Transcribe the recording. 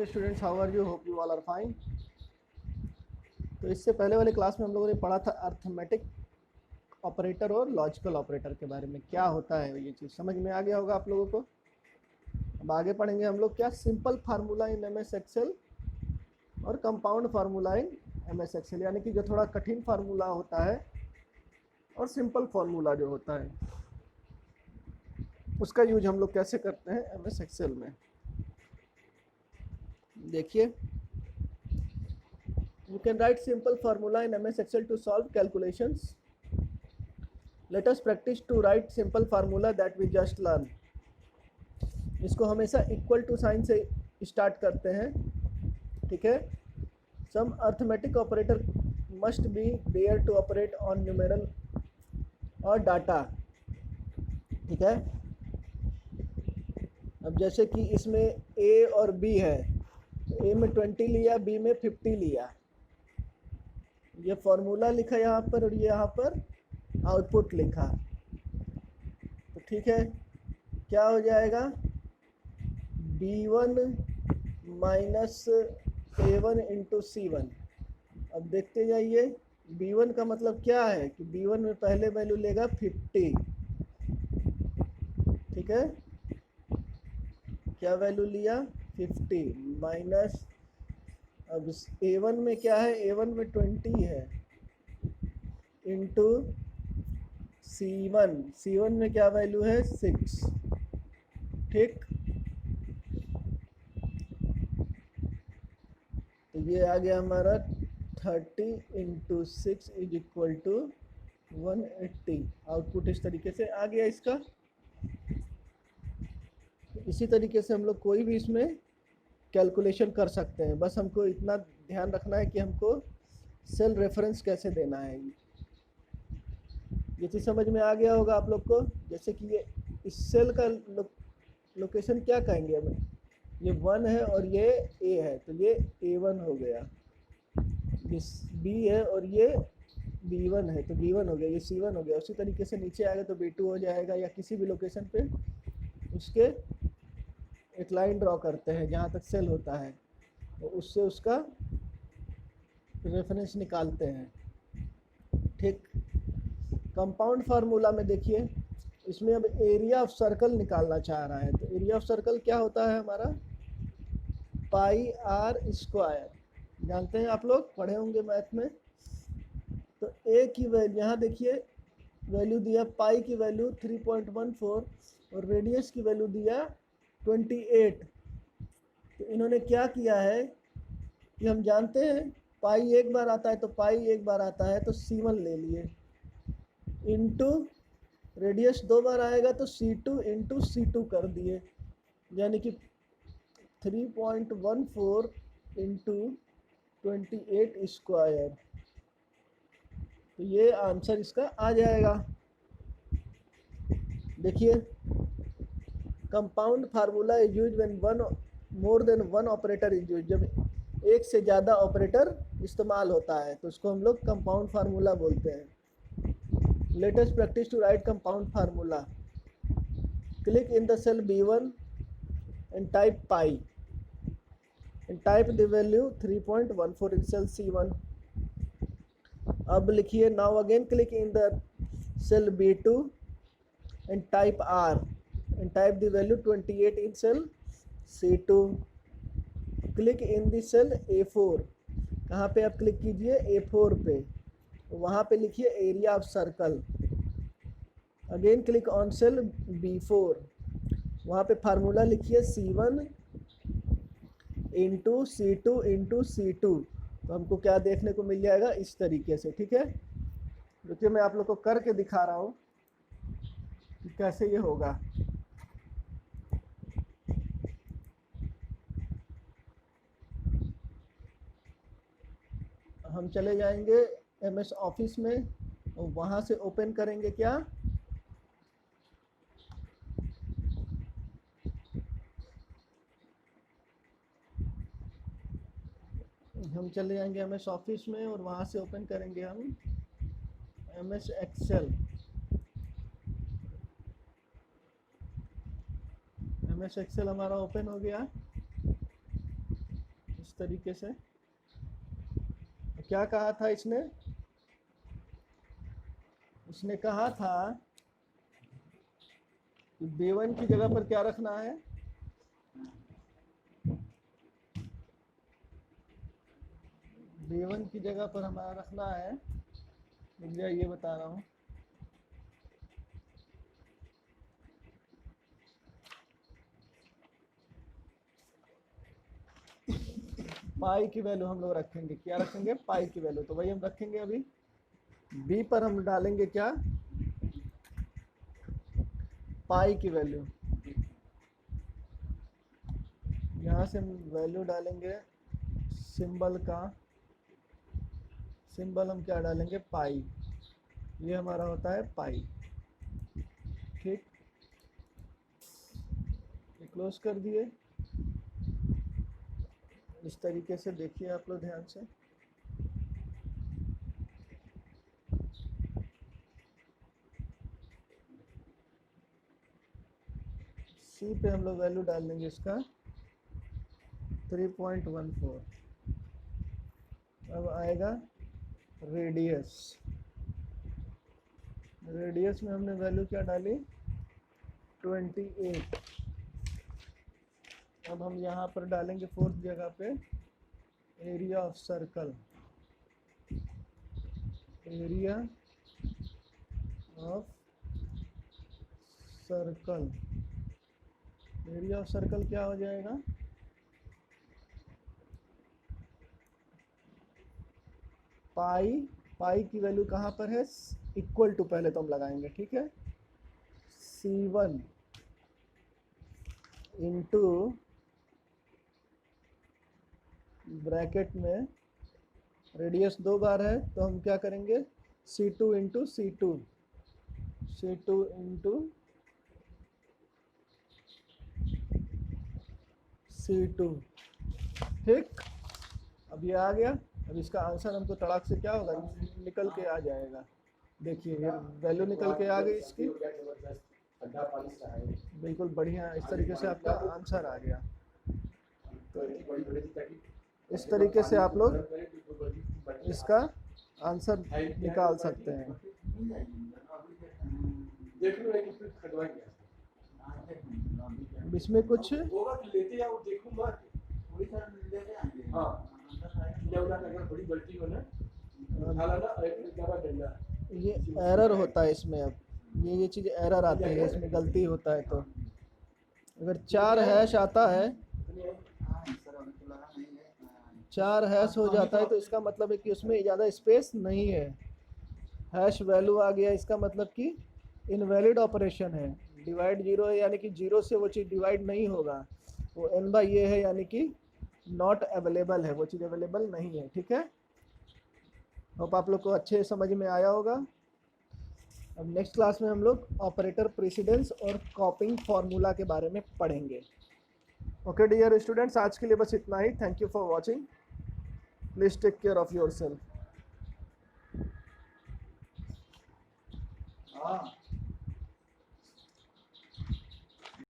Morning students, how are you? Hope you all are fine. तो इससे पहले वाले क्लास में हम लोगों ने पढ़ा था अर्थमेटिक ऑपरेटर और लॉजिकल ऑपरेटर के बारे में। क्या होता है ये चीज़ समझ में आ गया होगा आप लोगों को। अब आगे पढ़ेंगे हम लोग क्या, simple formula in MS Excel और compound formula in MS Excel, यानी कि जो थोड़ा कठिन फार्मूला होता है और सिंपल फार्मूला जो होता है उसका यूज हम लोग कैसे करते हैं एमएस एक्सेल में। देखिए, you can write simple formula in MS Excel to solve calculations. Let us practice to write simple formula that we just learn. इसको हमेशा इक्वल टू साइन से स्टार्ट करते हैं, ठीक है। Some arithmetic operator must be there to operate on numeral और data, ठीक है। अब जैसे कि इसमें ए और बी है, ए में 20 लिया, बी में 50 लिया, ये फॉर्मूला लिखा यहाँ पर और ये यहाँ पर आउटपुट लिखा, तो ठीक है। क्या हो जाएगा, B1 minus A1 into C1। अब देखते जाइए, B1 का मतलब क्या है कि B1 में पहले वैल्यू लेगा 50, ठीक है। क्या वैल्यू लिया, 50 माइनस, अब A1 में क्या है, A1 में 20 है, इंटू C1, C1 में क्या वैल्यू है, 6, ठीक। तो ये आ गया हमारा 30 into 6 is equal to 180। Output इस तरीके से आ गया इसका। इसी तरीके से हम लोग कोई भी इसमें कैलकुलेशन कर सकते हैं, बस हमको इतना ध्यान रखना है कि हमको सेल रेफरेंस कैसे देना है। ये चीज़ समझ में आ गया होगा आप लोग को। जैसे कि ये इस सेल का लोकेशन क्या कहेंगे हमें, ये 1 है और ये ए है, तो ये A1 हो गया, ये B है और ये B1 है, तो B1 हो गया, ये C1 हो गया। उसी तरीके से नीचे आएगा तो B2 हो जाएगा, या किसी भी लोकेशन पे उसके एक लाइन ड्रॉ करते हैं जहाँ तक सेल होता है, तो उससे उसका रेफरेंस निकालते हैं, ठीक। कंपाउंड फार्मूला में देखिए, इसमें अब एरिया ऑफ सर्कल निकालना चाह रहा है, तो एरिया ऑफ सर्कल क्या होता है हमारा, पाई आर स्क्वायर। जानते हैं आप लोग, पढ़े होंगे मैथ में। तो ए की वैल्यू यहाँ देखिए, वैल्यू दिया पाई की वैल्यू 3.14 और रेडियस की वैल्यू दिया 28। तो इन्होंने क्या किया है कि हम जानते हैं पाई एक बार आता है, तो पाई एक बार आता है तो C1 ले लिए, इंटू रेडियस 2 बार आएगा तो C2 इंटू C2 कर दिए, यानी कि 3.14 इंटू 28 स्क्वायर। तो ये आंसर इसका आ जाएगा। देखिए, compound formula is use when one more than one operator is use, जब एक से ज़्यादा ऑपरेटर इस्तेमाल होता है तो उसको हम लोग कंपाउंड फार्मूला बोलते हैं। Let us practice to write compound formula. Click in the cell B1 and type pi and type the value 3.14 in cell C1. अब लिखिए, now again click in the cell B2 and type R and type the value 28 in cell C2. click in the cell A4, कहाँ पे आप click कीजिए, A4 पे, वहाँ पे लिखिए area of circle. Again click on sale B4, वहाँ पे फार्मूला लिखिए C1 into C2 into C2, तो हमको क्या देखने को मिल जाएगा, इस तरीके से, ठीक है। देखिए, मैं आप लोग को करके दिखा रहा हूँ कि कैसे ये होगा। हम चले जाएंगे MS ऑफिस में और वहाँ से ओपन करेंगे क्या, हम चले जाएंगे MS ऑफिस में और वहाँ से ओपन करेंगे हम MS एक्सेल। MS एक्सेल हमारा ओपन हो गया। तरीके से। क्या कहा था इसने कहा था कि B1 की जगह पर क्या रखना है, B1 की जगह पर हमारा रखना है, मुझे ये बता रहा हूँ, पाई की वैल्यू हम लोग रखेंगे। क्या रखेंगे? पाई की वैल्यू। तो वही हम रखेंगे। अभी बी पर हम डालेंगे क्या, पाई की वैल्यू। यहाँ से हम वैल्यू डालेंगे सिंबल का, सिंबल हम क्या डालेंगे, पाई। ये हमारा होता है पाई। ठीक, क्लोज कर दिए। इस तरीके से देखिए आप लोग ध्यान से। सी पे हम लोग वैल्यू डाल देंगे इसका 3.14। अब आएगा रेडियस। रेडियस में हमने वैल्यू क्या डाली, 28। अब हम यहाँ पर डालेंगे फोर्थ जगह पे area of circle, area of circle. Area of circle क्या हो जाएगा, पाई। पाई की वैल्यू कहाँ पर है, इक्वल टू पहले तो हम लगाएंगे, ठीक है, C1 इंटू ब्रैकेट में रेडियस 2 बार है तो हम क्या करेंगे, C2 into C2 into C2। ठीक, अब ये आ गया। अब इसका आंसर हमको तड़ाक से क्या होगा, निकल के आ जाएगा। देखिए ये वैल्यू निकल के आ गई इसकी, बिल्कुल बढ़िया। इस तरीके से आपका आंसर आ गया। तो इस तरीके से आप लोग इसका आंसर निकाल सकते हैं। इसमें कुछ ये एरर होता है इसमें। अब ये चीज़ एरर आती है, इसमें गलती होता है। तो अगर 4 हैश आता है, 4 हैश हो जाता है तो इसका मतलब है कि उसमें ज़्यादा स्पेस नहीं है। हैश वैल्यू आ गया, इसका मतलब कि इनवैलिड ऑपरेशन है। डिवाइड 0 है यानी कि 0 से वो चीज़ डिवाइड नहीं होगा। वो n/a है यानी कि नॉट अवेलेबल है, वो चीज़ अवेलेबल नहीं है। ठीक है, होप आप लोग को अच्छे समझ में आया होगा। अब नेक्स्ट क्लास में हम लोग ऑपरेटर प्रेसिडेंस और कॉपिंग फार्मूला के बारे में पढ़ेंगे। ओके डियर स्टूडेंट्स, आज के लिए बस इतना ही। Thank you for watching. Please take care of your self.